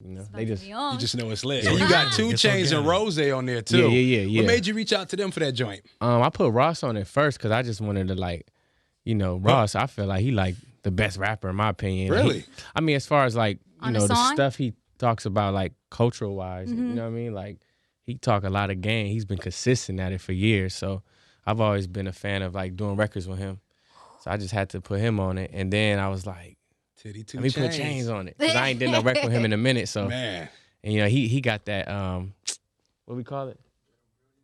You know, It's they about to just be on. You just know it's lit. Yeah. And you got two It's Chainz and organic. Rose on there too. Yeah. What made you reach out to them for that joint? I put Ross on it first because I just wanted to like, you know, Ross. I feel like he like the best rapper in my opinion. Like, Really? I mean, as far as like you On a know the song? stuff he talks about like cultural wise, you know what I mean? Like he talk a lot of game. He's been consistent at it for years. So I've always been a fan of like doing records with him. So I just had to put him on it, and then I was like, Titty two let me put Chainz on it because I ain't did no record with him in a minute. So Man. and you know he got that what we call it?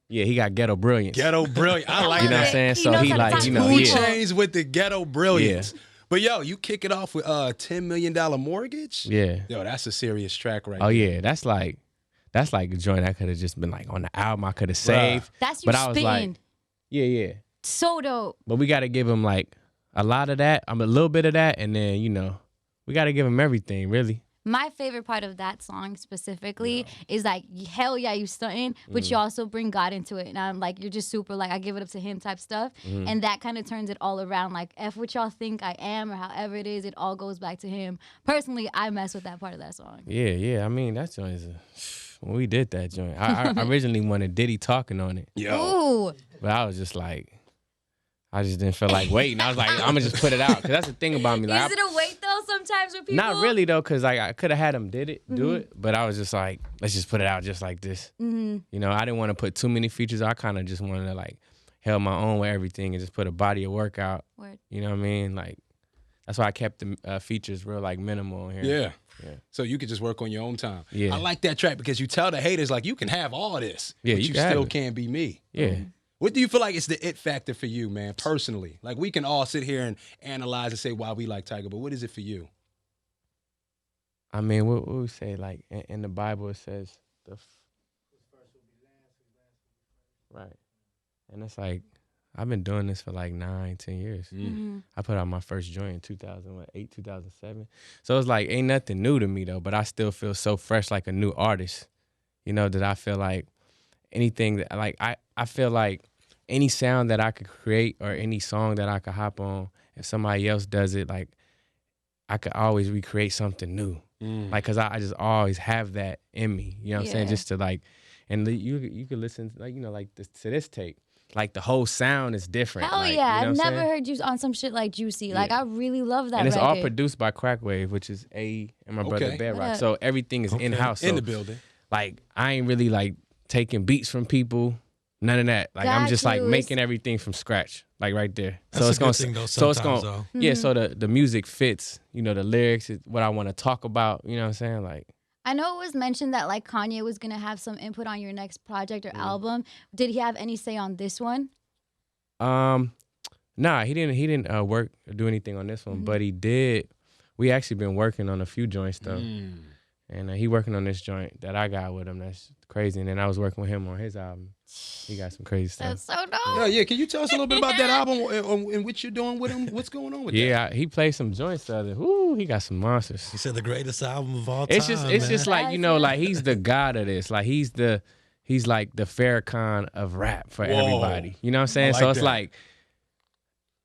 Yeah, he got ghetto brilliance. Ghetto brilliant. I like You know what I'm that. saying? He So knows he how to like, talk you to know, Two people. yeah. Chainz with the ghetto brilliance. But yo, you kick it off with $10 million mortgage? Yeah. Yo, that's a serious track right Oh there. yeah, that's like a joint I could have just been like on the album I could have saved. That's your But I was spitting. like, yeah. So dope. But we got to give him like a lot of that, a little bit of that, and then you know we got to give him everything really. My favorite part of that song specifically is like, hell yeah, you stunting, but you also bring God into it. And I'm like, you're just super like, I give it up to him type stuff. And that kind of turns it all around. Like, F what y'all think I am or however it is, it all goes back to him. Personally, I mess with that part of that song. Yeah. I mean that joint is when we did that joint. I originally wanted Diddy talking on it, Yo. Ooh. but I was just like, I just didn't feel like waiting. I was like, I'm gonna just put it out because that's the thing about me. Like, Is it a wait though sometimes with people? not really though, because like I could have had him do it, but I was just like, let's just put it out just like this. You know, I didn't want to put too many features. I kind of just wanted to like held my own with everything and just put a body of work out. Word. You know what I mean? Like that's why I kept the features real like minimal in here. Yeah. So you could just work on your own time. Yeah. I like that track because you tell the haters like you can have all this, Yeah, but you you can have still it. can't be me. Yeah. What do you feel like is the it factor for you, man, personally? Like we can all sit here and analyze and say why we like Tyga, but what is it for you? I mean, what we say like in the Bible it says right, and it's like I've been doing this for like 9-10 years. I put out my first joint in 2008, 2007. So it's like ain't nothing new to me though, but I still feel so fresh like a new artist. You know, that I feel like anything that like I feel like any sound that I could create or any song that I could hop on, if somebody else does it, like I could always recreate something new. Like, cause I just always have that in me. You know what I'm saying? Yeah. Just to like, and you could listen to, like, you know, like to this tape. Like the whole sound is different. Hell like, yeah. you know what I've I'm never saying? heard you on some shit like Juicy. Like, Yeah. I really love that And it's record. all produced by Crackwave, which is A and my brother Okay. Bedrock. What So everything is in-house. In So, the building. like, I ain't really like taking beats from people. None of that. Like I'm Got just like you. making everything from scratch, like right there. That's so a it's good gonna, thing, though, so it's sometimes, gonna, though. yeah. So the music fits, you know, the lyrics, is what I want to talk about. You know what I'm saying? Like, I know it was mentioned that like Kanye was gonna have some input on your next project or album. Did he have any say on this one? nah, he didn't work or do anything on this one, but he did. We actually been working on a few joints though, and he working on this joint that I got with him. That's crazy. And then I was working with him on his album. He got some crazy stuff. That's so dope. Yeah. Can you tell us a little bit about that album and what you're doing with him? What's going on with that? Yeah, he played some joints the other. Woo, he got some monsters. He said the greatest album of all time. It's just like, you know, like he's the god of this. Like he's like the Farrakhan of rap for everybody. You know what I'm saying? like So it's that. like,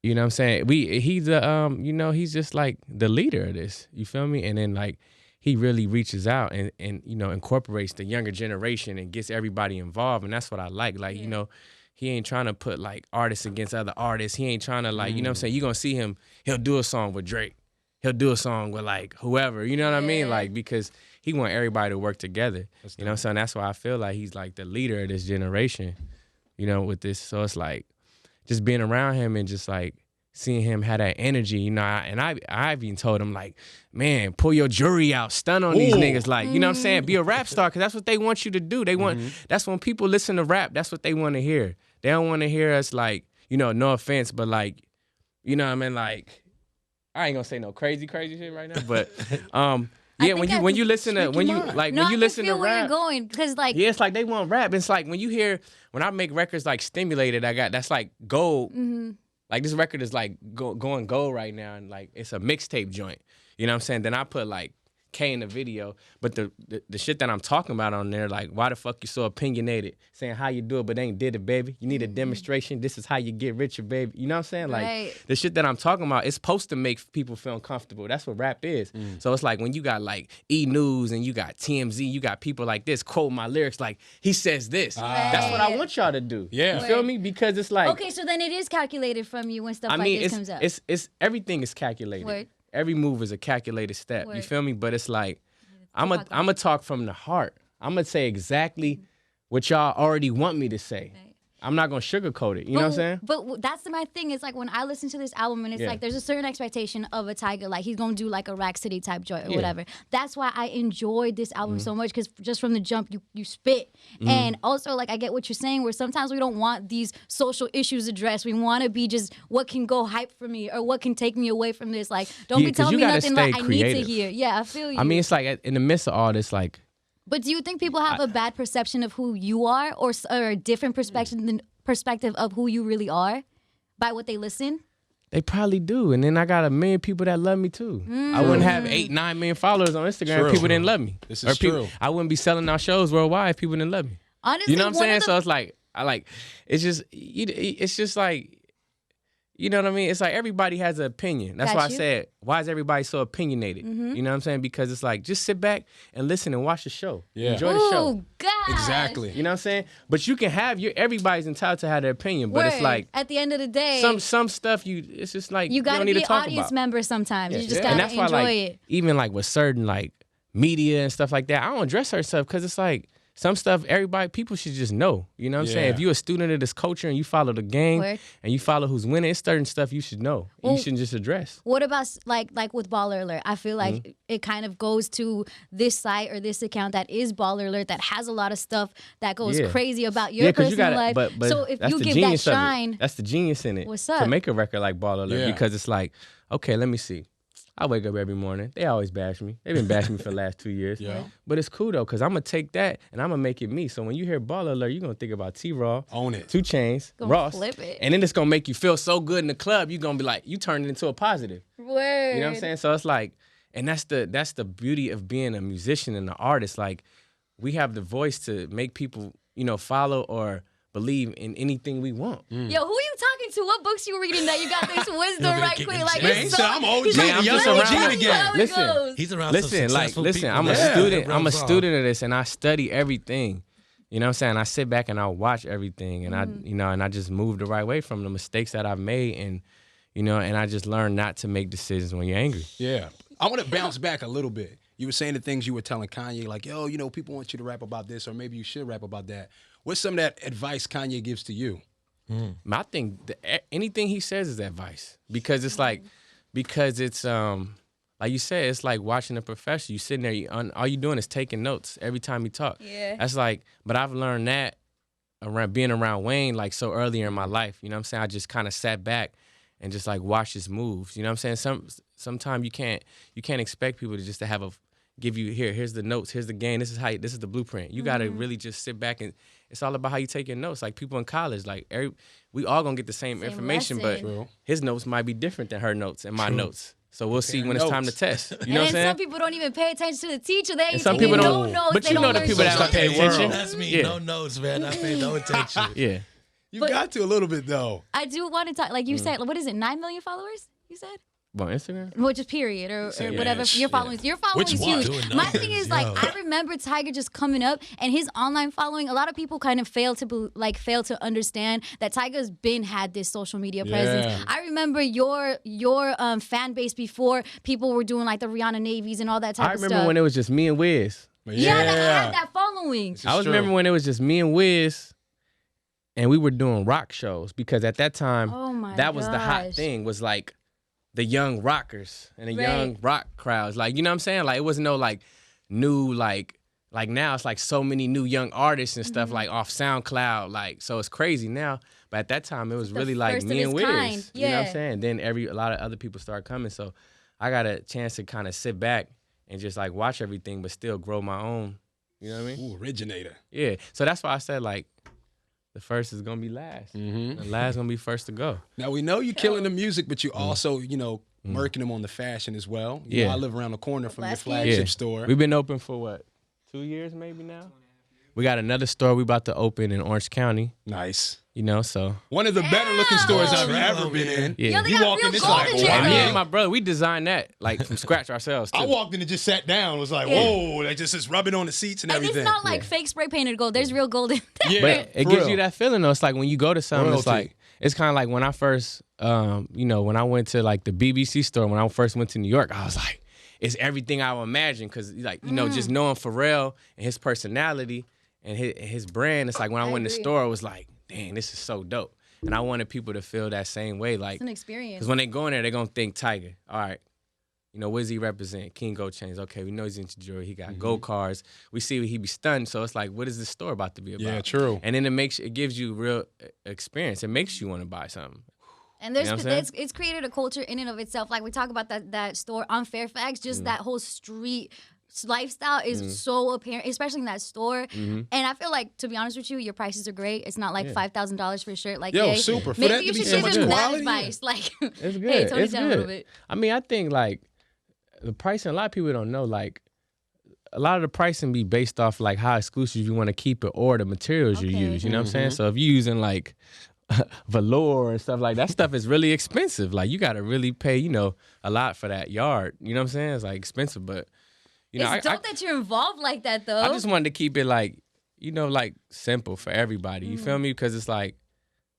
you know what I'm saying? He's a you know, he's just like the leader of this. You feel me? And then like he really reaches out and you know, incorporates the younger generation and gets everybody involved. And that's what I like. Like, you know, he ain't trying to put like artists against other artists. He ain't trying to like, you know what I'm saying? You're gonna see him, he'll do a song with Drake. He'll do a song with like whoever, you know what I mean? Like, because he want everybody to work together. You know what I'm saying? That's why I feel like he's like the leader of this generation, you know, with this. So it's like just being around him and just like seeing him have that energy, you know, I've even told him like, man, pull your jury out, stun on these niggas. Like, you know what I'm saying? Be a rap star, because that's what they want you to do. They want, that's when people listen to rap, that's what they want to hear. They don't want to hear us like, you know, no offense, but like, you know what I mean? Like, I ain't gonna say no crazy shit right now, but yeah, when you listen to when you like No, when you I listen can feel to where rap, you're going because like yeah, it's like they want rap. It's like when you hear when I make records like Stimulated, that's like gold. Like this record is like going gold right now, and like it's a mixtape joint. You know what I'm saying? Then I put like K in the video, but the shit that I'm talking about on there, like, why the fuck you so opinionated, saying how you do it, but ain't did it, baby. You need a demonstration. This is how you get richer, baby. You know what I'm saying? Like, Right. the shit that I'm talking about, it's supposed to make people feel uncomfortable. That's what rap is. So it's like when you got like E! News and you got TMZ, you got people like this quote my lyrics like, he says this. That's what I want y'all to do. Yeah. You feel me? Because it's like, Okay, so then it is calculated from you when stuff I like mean, this comes up. it's everything is calculated. Word. Every move is a calculated step. You Word. feel me? But it's like I'm a talk from the heart. I'm gonna say exactly what y'all already want me to say. Right. I'm not gonna sugarcoat it. You know what I'm saying? But that's my thing. It's like when I listen to this album and it's Yeah. like there's a certain expectation of a Tyga, like he's gonna do like a Rack City type joint or whatever. That's why I enjoyed this album so much, because just from the jump you spit. And also like I get what you're saying, where sometimes we don't want these social issues addressed. We want to be just what can go hype for me or what can take me away from this. Like don't Yeah, be 'cause telling you me gotta nothing stay like I need creative. to hear. Yeah, I feel you. I mean, it's like in the midst of all this, like, But do you think people have a bad perception of who you are, or a different perspective of who you really are by what they listen? they probably do. And then I got a million people that love me too. I wouldn't have 8-9 million followers on Instagram if people didn't love me. This is people, true. I wouldn't be selling out shows worldwide if people didn't love me. Honestly, You know what I'm one saying? of the- So it's like it's just like, you know what I mean? It's like everybody has an opinion. That's Got why I you. said, why is everybody so opinionated? You know what I'm saying? Because it's like, just sit back and listen and watch the show. Yeah. Enjoy the show. Oh God! Exactly. You know what I'm saying? But you can have everybody's entitled to have their opinion. But it's Word. like at the end of the day, some stuff it's just like you gotta don't need be to an talk audience about. member sometimes. You just and gotta that's enjoy why, like, it. even like with certain like media and stuff like that, I don't address certain stuff because it's like some stuff people should just know. You know what I'm saying? Yeah. If you're a student of this culture and you follow the game Word. and you follow who's winning, it's certain stuff you should know. Well, you shouldn't just address. What about like with Baller Alert? I feel like Mm-hmm. it kind of goes to this site or this account that is Baller Alert that has a lot of stuff that goes Yeah. crazy about your 'cause personal life. but so if that's you the give that genius of it. shine, That's the genius in it. What's To up? make a record like Ball Alert, Yeah. because it's like, okay, let me see. I wake up every morning. They always bash me. They've been bashing me for the last 2 years. Yeah. But it's cool though, because I'm gonna take that and I'm gonna make it me. So when you hear Ball Alert, you're gonna think about T-Raw, Own it. 2 Chainz, Gonna Ross. flip it. And then it's gonna make you feel so good in the club, you're gonna be like, you turn it into a positive. word. You know what I'm saying? So it's like, and that's the beauty of being a musician and an artist. Like, we have the voice to make people, follow or believe in anything we want. Yo, who you talking to? What books you reading that you got this wisdom right quick? Like, Man, it's he so, said, I'm OG. he's like, I'm just let me around tell it you how it Listen. goes. He's around some successful people. I'm a that student. rub I'm a us off. student of this, and I study everything. You know what I'm saying? I sit back and I watch everything, and I just move the right way from the mistakes that I've made, and and I just learn not to make decisions when you're angry. Yeah. I want to bounce back a little bit. You were saying the things you were telling Kanye, like, yo, people want you to rap about this, or maybe you should rap about that. What's some of that advice Kanye gives to you? I think anything he says is advice, because it's like, like you said, it's like watching a professor. You sitting there, all you doing is taking notes every time you talk. Yeah. That's like, but I've learned that being around Wayne, like, so earlier in my life. You know what I'm saying? I just kind of sat back and just like watched his moves. You know what I'm saying? Sometimes you can't expect people to just to give you here's the notes, here's the game, this is the blueprint. You gotta really just sit back, and it's all about how you take your notes. Like people in college, like we all gonna get the same information, lesson. but True. his notes might be different than her notes and my notes. So we'll see when it's time to test. You know what I'm And then saying? some people don't even pay attention to the teacher. They ain't some taking people no don't- notes. but They you don't know the learn people that shit. don't pay attention. That's me. Yeah. No notes, man. I pay no attention. Yeah. You But- got to a little bit, though. I do want to talk, like you said, what is it, 9 million followers, you said? On Instagram? Well, just period or Yeah, whatever. yeah. Your following Which is one? huge. Doing My numbers, thing is yo. like I remember Tyga just coming up and his online following. A lot of people kind of fail to understand that Tyga's had this social media presence. Yeah. I remember your fan base before people were doing like the Rihanna Navies and all that type I of remember stuff. when it was just me and Wiz. yeah, that had that following. This is I was true. remember when it was just me and Wiz, and we were doing rock shows, because at that time, Oh my that was the hot gosh. thing, was like the young rockers and the Right. young rock crowds. Like, you know what I'm saying? Like, it wasn't no like new, like now it's like so many new young artists and Mm-hmm. stuff like off SoundCloud. Like, so it's crazy now. But at that time, it was The really like first of me and its Wiz. kind. You know what I'm Yeah. saying? Then a lot of other people started coming. So I got a chance to kind of sit back and just like watch everything, but still grow my own. You know what I mean? Ooh, originator. Yeah. So that's why I said, like, the first is gonna be last. Mm-hmm. The last gonna be first to go. Now, we know you're killing the music, but you also, Merking them on the fashion as well. You know, I live around the corner from your Bless flagship Yeah. store. We've been open for what, 2 years maybe now? We got another store we about to open in Orange County, Nice. you know, so. One of the better looking stores I've ever Oh, been yeah. in. Yeah. Yo, they You got walk in, real it's golden like, And cherry. me wow. and my brother, we designed that like from scratch ourselves too. I walked in and just sat down. Was like, Yeah. whoa, like just rubbing on the seats and And everything. it's not like fake spray painted gold. There's real gold in there. Yeah, But it for gives real. you that feeling though. It's like when you go to something, it's Royalty. like, it's kind of like when I first, you know, when I went to like the BBC store, when I first went to New York, I was like, it's everything I would imagine. Cause like, you know, just knowing Pharrell and his personality and his brand, it's like when I went in the agree. store, it was like, dang, this is so dope. And I wanted people to feel that same way. Like, It's an experience. because when they go in there, they're going to think Tyga. All right. You know, what does he represent? King Gold Chains. Okay, we know he's into jewelry. He got gold cars. We see he be stunned. So it's like, what is this store about to be about? Yeah, true. And then it gives you real experience. It makes you want to buy something. And there's You know what I'm it's created a culture in and of itself. Like we talk about that store on Fairfax, just that whole street lifestyle is so apparent, especially in that store. And I feel like, to be honest with you, your prices are great. It's not like $5,000 for a shirt. Like, Yo, yay. super. For Maybe that you to be should so give much him that quality, advice. Like, It's good. hey, tone it's it down a good. little bit. I mean, I think like the pricing, a lot of people don't know, like a lot of the pricing be based off like how exclusive you want to keep it or the materials you Okay. use. You know what I'm saying? So if you're using like velour and stuff like that stuff is really expensive. Like you got to really pay, you know, a lot for that yard. You know what I'm saying? It's like expensive, but you know, It's dope that you're involved like that, though. I just wanted to keep it like, you know, like simple for everybody. You feel me? Because it's like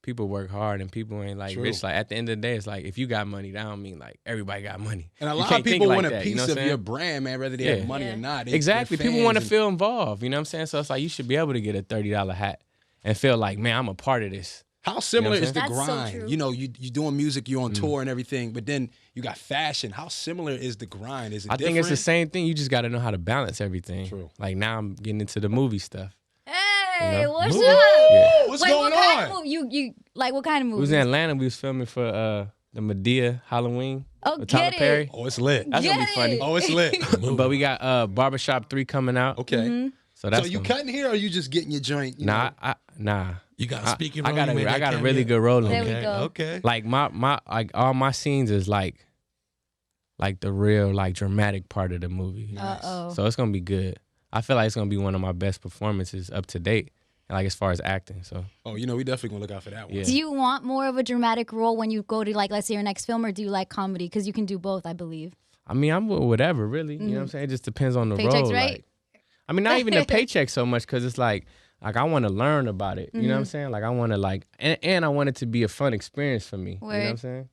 people work hard and people ain't like True. rich. Like at the end of the day, it's like if you got money, that don't mean like everybody got money. And a You lot can't of think people like want a that, you know piece what of I'm your saying? brand, man, whether they Yeah. have money or not. They- Exactly. they're People want to fans feel involved. You know what I'm saying? So it's like you should be able to get a $30 hat and feel like, man, I'm a part of this. How similar You know is the what I'm saying? That's so grind? true. You know, you doing music, you're on tour and everything, but then you got fashion. How similar is the grind? Is it I different? think it's the same thing. You just got to know how to balance everything. True. Like now I'm getting into the movie stuff. Hey, You know? what's Ooh, up? what's Wait, going what kind on? of movie? You like what kind of We movie? was in Atlanta. We was filming for the Medea Halloween Oh, with Tyler get it. Perry. Oh, it's lit. That's gonna be Get funny. it. Oh, it's lit. But we got Barbershop 3 coming out. Okay. Mm-hmm. So that's So you gonna- cutting here, or you just getting your joint? You Nah, know? nah. You got a speaking I role. got you made that I got a cameo? really good role in There it. we Okay, go. okay. Like my like all my scenes is like the real like dramatic part of the movie. Uh-oh. So it's gonna be good. I feel like it's gonna be one of my best performances up to date, like as far as acting. So Oh, you know, we definitely gonna look out for that one. yeah. Do you want more of a dramatic role when you go to, like, let's say your next film, or do you like comedy? Because you can do both, I believe. I mean, I'm with whatever, really. You know what I'm saying? It just depends on the Paycheck's role. right? Like, I mean, not even the paycheck so much, because it's like I want to learn about it. You know what I'm saying? Like I want to like, and I want it to be a fun experience for me. You know what I'm Word. saying?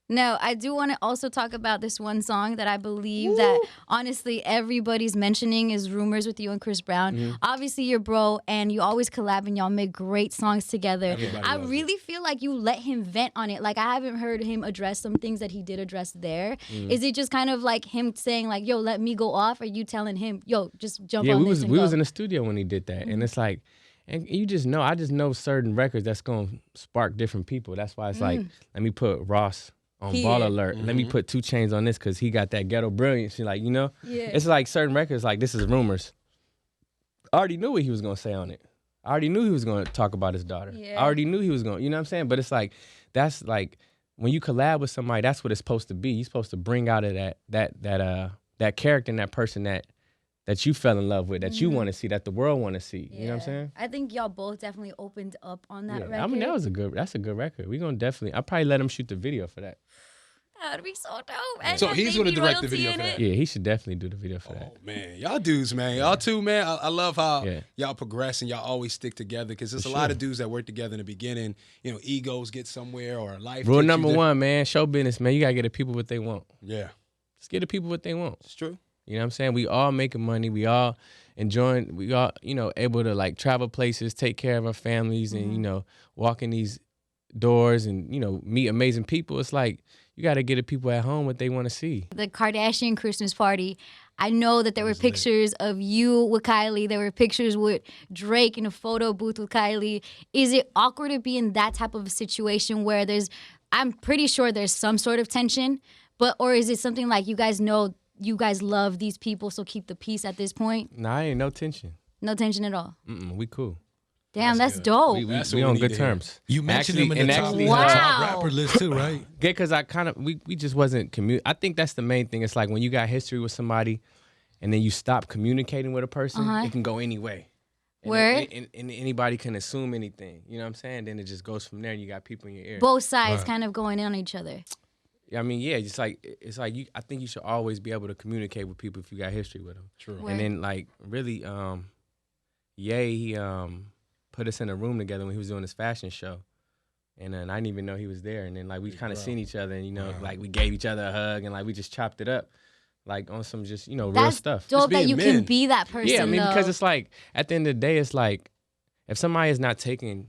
No, I do want to also talk about this one song that I believe that honestly everybody's mentioning is Rumors with you and Chris Brown. Obviously you're bro and you always collab and y'all make great songs together. Everybody I loves really feel like you let him vent on it. Like I haven't heard him address some things that he did address there. Is it just kind of like him saying like, yo, let me go off? Or you telling him, yo, just jump Yeah, on we this was and we go? was in the studio when he did that, and it's like, and you just know, I just know certain records that's gonna spark different people. That's why it's like, let me put Ross on Here. Ball Alert. Let me put 2 Chainz on this because he got that ghetto brilliance. Like, you know, Yeah. it's like certain records. Like this is Rumors. I already knew what he was gonna say on it. I already knew he was gonna talk about his daughter. Yeah. I already knew he was gonna. You know what I'm saying? But it's like that's like when you collab with somebody, that's what it's supposed to be. You're supposed to bring out of that character and that person that you fell in love with, that you want to see, that the world want to see. You know what I'm saying? I think y'all both definitely opened up on that record. I mean, that's a good record. We're gonna definitely. I'll probably let him shoot the video for that. That would be so dope. And So that he's baby gonna direct the royalty video in for it. that. Yeah, he should definitely do the video for that. Oh man, y'all dudes, man, y'all too, man. I love how Yeah. y'all progress and y'all always stick together because there's a lot of dudes that work together in the beginning. You know, egos get somewhere or life. Rule takes you number different- 1, man, show business, man. You gotta get the people what they want. Yeah, Just get the people what they want. it's true. You know what I'm saying? We all making money. We all enjoying. We all, you know, able to like travel places, take care of our families, and you know, walk in these doors and you know, meet amazing people. It's like you got to get the people at home what they want to see. The Kardashian Christmas party. I know that there were pictures of you with Kylie. There were pictures with Drake in a photo booth with Kylie. Is it awkward to be in that type of a situation where I'm pretty sure there's some sort of tension, or is it something like you guys know you guys love these people, so keep the peace at this point? Nah, ain't no tension. No tension at all. We cool. Damn, that's good. dope. We That's we what we on need good to hear. terms. You mentioned Actually- him in the and top, actually, Wow. rapper list too, right? Yeah, because I kind of we just wasn't I think that's the main thing. It's like when you got history with somebody, and then you stop communicating with a person, it can go any way. And Word. And anybody can assume anything. You know what I'm saying? Then it just goes from there, and you got people in your ear. Both sides Right. kind of going in on each other. I mean, yeah, it's like you. I think you should always be able to communicate with people if you got history with them. True. Word. And then like really, Ye he put us in a room together when he was doing his fashion show, and I didn't even know he was there. And then like we kind of seen each other, and like we gave each other a hug, and like we just chopped it up, like on some just real That's stuff. dope that being you men. can be that person. Yeah, I mean, because though. it's like at the end of the day, it's like if somebody is not taking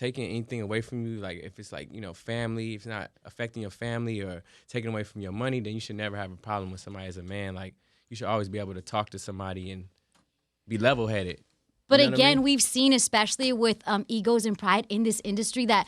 anything away from you, like if it's like family, if it's not affecting your family or taking away from your money, then you should never have a problem with somebody as a man. Like you should always be able to talk to somebody and be level-headed. But You know what I again, mean? we've seen, especially with egos and pride in this industry, that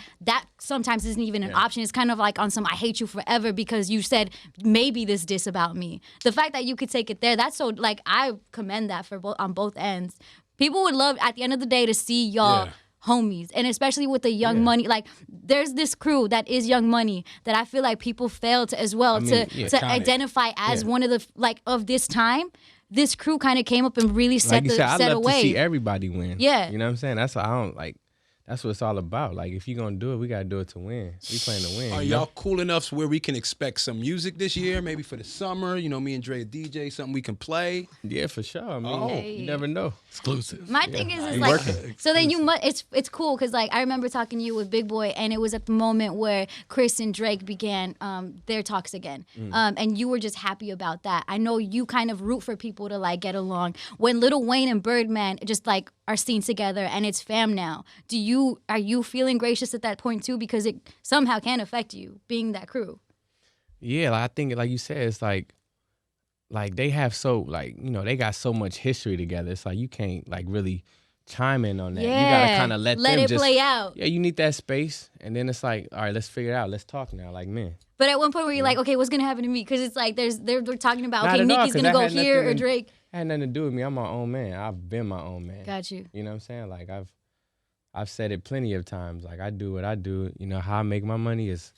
sometimes isn't even an option. It's kind of like on some "I hate you forever" because you said maybe this diss about me. The fact that you could take it there, that's so like I commend that for on both ends. People would love at the end of the day to see y'all. Yeah. Homies, and especially with the Young Money, like there's this crew that is Young Money that I feel like people fail to as well to iconic. identify as one of the of this time. This crew kind of came up and really set Like you said, I love away. to see everybody win. Yeah. You know what I'm saying? That's what I don't like. That's what it's all about. Like if you're gonna do it, we gotta do it to win. We playing to win. Are you know? y'all cool enough where we can expect some music this year, maybe for the summer? Me and Dre DJ, something we can play. Yeah, for sure. I mean, Oh. you never know. Exclusive. My thing is You like, working. so then you must. It's cool because like I remember talking to you with Big Boy, and it was at the moment where Chris and Drake began their talks again, and you were just happy about that. I know you kind of root for people to like get along. When Lil Wayne and Birdman just like are seen together and it's fam now. Are you feeling gracious at that point too? Because it somehow can affect you being that crew. Yeah, like, I think like you said, it's like they have they got so much history together. It's like you can't like really chime in on that. Yeah, You gotta kind of let them it just play out. Yeah, you need that space, and then it's like, all right, let's figure it out. Let's talk now, like men. But at one point where you're like, okay, what's gonna happen to me? Because it's like they're talking about Not okay, at all, Nicki's 'cause gonna that go had here nothing or to- Drake. Had nothing to do with me. I'm my own man. I've been my own man. Got you. You know what I'm saying? Like I've said it plenty of times. Like I do what I do. How I make my money is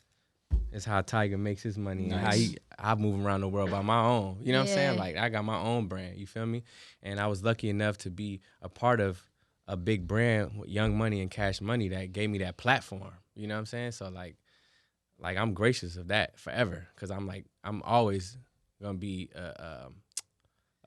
how Tyga makes his money, and I move around the world by my own. You know what I'm saying? Yeah. Like I got my own brand. You feel me? And I was lucky enough to be a part of a big brand with Young Money and Cash Money that gave me that platform. You know what I'm saying? So like I'm gracious of that forever, because I'm always gonna be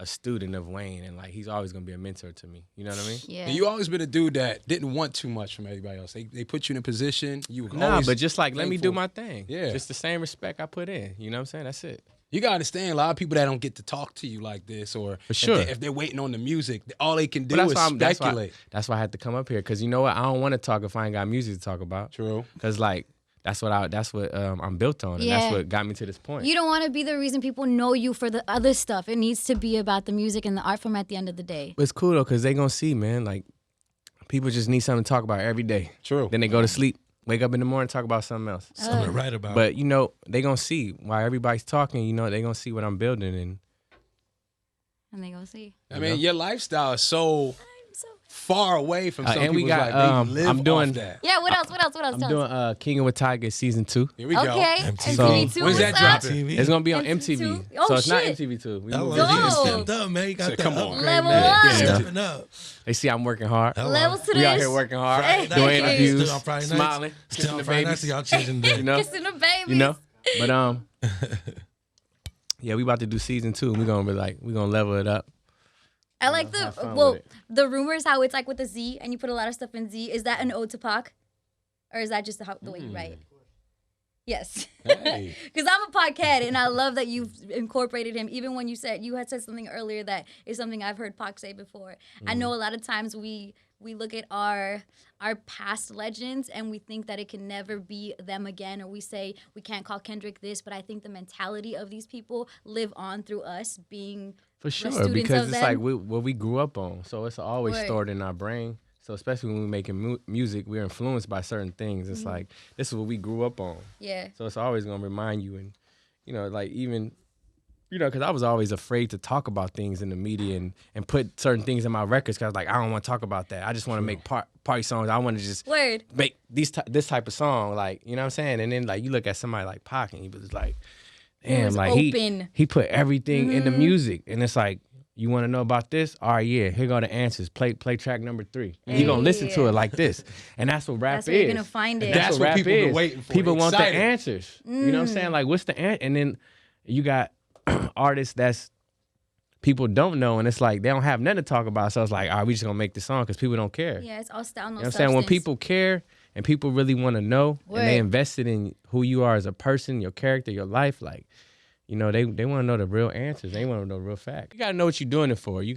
a student of Wayne, and like he's always gonna be a mentor to me. You know what I mean? Yeah. And you always been a dude that didn't want too much from everybody else. They put you in a position. You were Nah, always but just like let me do thankful. my thing. Yeah. Just the same respect I put in. You know what I'm saying? That's it. You gotta understand, a lot of people that don't get to talk to you like this, or For sure. if they're waiting on the music, all they can do But is speculate. That's why I had to come up here, because you know what? I don't want to talk if I ain't got music to talk about. True. Because like that's what I'm built on, and Yeah. that's what got me to this point. You don't want to be the reason people know you for the other stuff. It needs to be about the music and the art form at the end of the day. But it's cool though, because they gonna see, man. Like people just need something to talk about every day. True. Then they go to sleep, wake up in the morning, talk about something else. Something to write about. But they gonna see while everybody's talking. They gonna see what I'm building, and And they go see. I mean, your lifestyle is so far away from some and we people's got, life. They live I'm doing- off that. Yeah, what else? I'm Tell doing us. King with Tyga season 2. Here we go. Okay. MTV. MTV2. So, when's that what's up? dropping? It's gonna be on MTV2? MTV. Oh, So it's not shit. MTV2. We That moved was it. Dope. you stepped up, man. You got So that come on. upgrade, Level man. up. Yeah. Yeah. Stepping up. They see I'm working hard. Hello. Levels to We out this. here working hard, Hey. doing Hey. interviews, Still on Friday nights. smiling, Still kissing on the Friday nights. babies. Y'all changing the You know, Kissing the babies. you know. But yeah, we about to do season 2. And we gonna level it up. I like have fun well, with it. the rumors how it's like with the Z and you put a lot of stuff in Z. Is that an ode to Pac? Or is that just the way you write? Yes. Hey. Because I'm a Pac head and I love that you've incorporated him. Even when you had said something earlier that is something I've heard Pac say before. I know a lot of times we look at our past legends and we think that it can never be them again, or we say we can't call Kendrick this, but I think the mentality of these people live on through us being For sure, students because of it's them. like what we grew up on, so it's always Right. stored in our brain. So especially when we're making music, we're influenced by certain things. It's like this is what we grew up on, yeah. so it's always gonna remind you. And like even because I was always afraid to talk about things in the media and put certain things in my records because I was like, I don't want to talk about that. I just want to make party songs. I want to just make this type of song, like, you know what I'm saying? And then, like, you look at somebody like Pac, and he was like, damn, like, he put everything in the music. And it's like, you want to know about this? All right, yeah, here go the answers. Play track number 3. And he going to listen to it like this. And that's what rap is. That's where you're going to find it. That's what people been waiting for. People want the answers. You know what I'm saying? Like, what's the answer? And then you got artists that's people don't know, and it's like they don't have nothing to talk about. So it's like, all right, we just gonna make this song because people don't care. Yeah, it's all style, no You know what I'm saying? When people care and people really want to know, and they invested in who you are as a person, your character, your life, like, you know, they want to know the real answers. They want to know the real fact. You gotta know what you're doing it for. You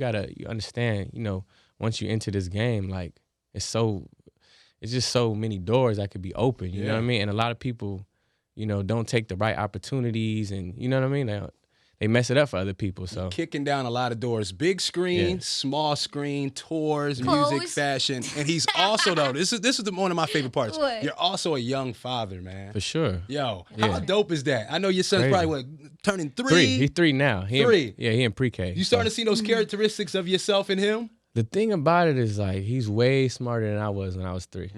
understand. You know, once you enter this game, like it's just so many doors that could be open. You know what I mean? And a lot of people, you know, don't take the right opportunities, and you know what I mean. They mess it up for other people. So kicking down a lot of doors. Big screen, small screen, tours, music, fashion. And he's also, though, this is one of my favorite parts. What? You're also a young father, man. For sure. Yo, how dope is that? I know your son's probably turning 3. He's 3 now. He in pre-K. You starting to see those characteristics of yourself in him? The thing about it is, like, he's way smarter than I was when I was 3.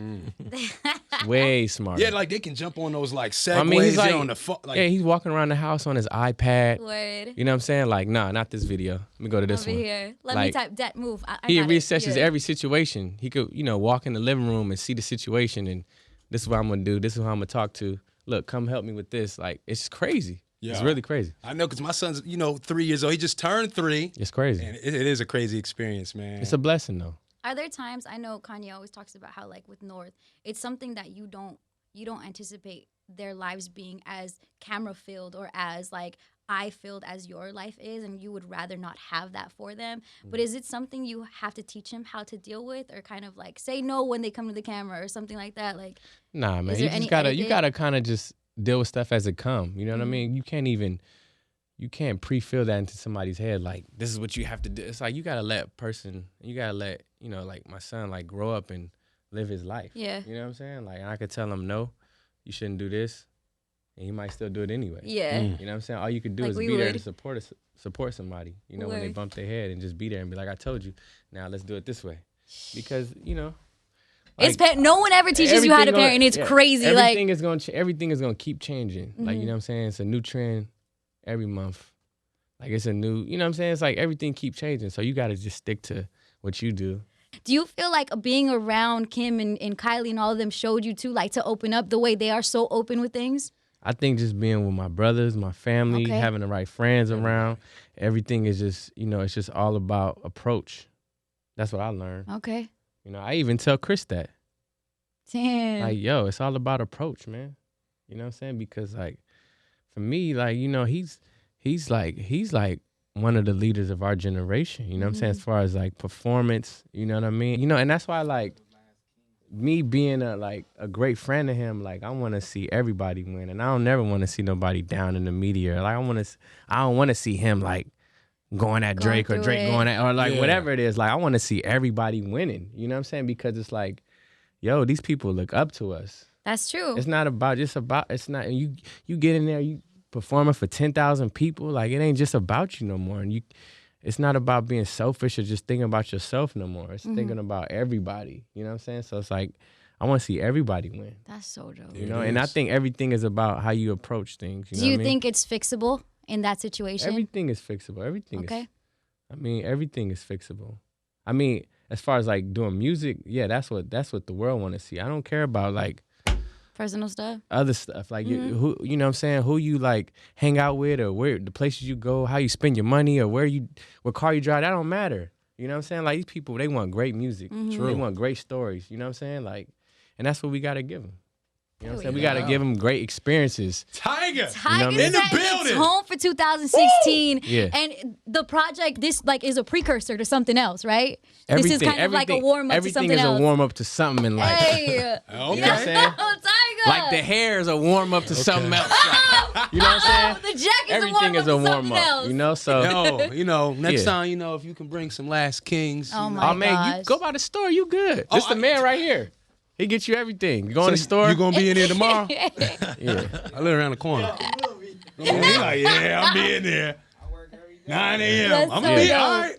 Way smarter. Yeah, like they can jump on those like segways. He's like, on the he's walking around the house on his iPad. Word. You know what I'm saying? Like, nah, not this video. Let me go to this Over one. Here. Let me type that move. He researches every situation. He could, you know, walk in the living room and see the situation, and this is what I'm gonna do. This is who I'm gonna talk to. Look, come help me with this. Like, it's crazy. Yeah. It's really crazy. I know, because my son's, 3 years old. He just turned 3. It's crazy. And it is a crazy experience, man. It's a blessing, though. Are there times, I know Kanye always talks about how, like, with North, it's something that you don't anticipate their lives being as camera-filled or as, like, eye-filled as your life is, and you would rather not have that for them. But is it something you have to teach him how to deal with, or kind of, like, say no when they come to the camera or something like that? Like, nah, man. You gotta kind of just deal with stuff as it come. You know what I mean? You can't pre-fill that into somebody's head. Like, this is what you have to do. It's like, you gotta let, like my son, like, grow up and live his life. Yeah. You know what I'm saying? Like, I could tell him, no, you shouldn't do this. And he might still do it anyway. Yeah. You know what I'm saying? All you could do is be there to support somebody, when they bump their head, and just be there and be like, I told you, now let's do it this way. Because, like, no one ever teaches you how to parent, and it's crazy. Everything is gonna keep changing. Mm-hmm. Like, you know what I'm saying? It's a new trend every month. Like, it's a new, you know what I'm saying? It's like everything keep changing. So you gotta just stick to what you do. Do you feel like being around Kim and Kylie and all of them showed you too, like, to open up the way they are so open with things? I think just being with my brothers, my family, having the right friends around, everything is just, it's just all about approach. That's what I learned. Okay. I even tell Chris that. Damn. Like, yo, it's all about approach, man. You know what I'm saying? Because, like, for me, like, he's like one of the leaders of our generation. You know what I'm saying? As far as, like, performance, you know what I mean? And that's why, like, me being a great friend to him, like, I want to see everybody win, and I don't never want to see nobody down in the media. Like, I don't want to see him, like, going at Drake, or Drake going at, or like whatever it is. Like, I want to see everybody winning. You know what I'm saying? Because it's like, yo, these people look up to us. That's true. It's not about it's not you get in there, you performing for 10,000 people. Like, it ain't just about you no more, and it's not about being selfish or just thinking about yourself no more. It's thinking about everybody. You know what I'm saying? So it's like, I want to see everybody win. That's so dope. And I think everything is about how you approach things. Do you think it's fixable in that situation? Everything is fixable. Everything is. Everything is fixable. I mean, as far as, like, doing music, yeah, that's what the world want to see. I don't care about, like, personal stuff, other stuff, like you know what I'm saying, who you, like, hang out with, or where the places you go, how you spend your money, or what car you drive. That don't matter. You know what I'm saying? Like, these people, they want great music. True. They want great stories. You know what I'm saying? Like, and that's what we gotta give them. You know what I'm saying? We gotta give them great experiences. Tyga in the building. It's home for 2016. Yeah. And the project, this, like, is a precursor to something else, right? This is kind of like a warm up to something else. Everything is a warm up to something in life. Hey. You know what I'm saying? Tyga. Like, the hair is a warm up to something else. Like, you know what I'm saying? The jacket Everything is a warm up. So next time, if you can bring some Last Kings. Oh my gosh. Man, you go by the store, you good. This the man right here. He gets you everything. You go in the store. You gonna be in there tomorrow? Yeah. I live around the corner. He's like, yeah, I'll be in there. 9 a.m. That's I'm so gonna be dope. all right.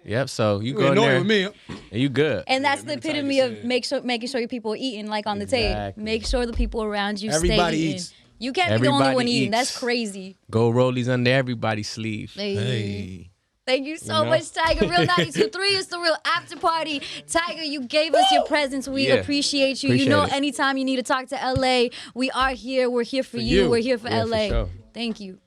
Yep. So you You go in annoying there with me. and you good. And that's the remember epitome Tyga of said- making sure your people are eating like on the tape. Exactly. Make sure the people around you Everybody stay eating. eats. You can't be the only Everybody one eating. eats. That's crazy. Gold rollies under everybody's sleeve. Hey. Thank you so You know? much, Tyga. Real 92.3 is the real after party. Tyga, you gave us your presence. We Yeah. appreciate you. Appreciate you know, it. anytime you need to talk to LA, we are here. We're here for you. you. We're here for Yeah, for LA. sure. Thank you.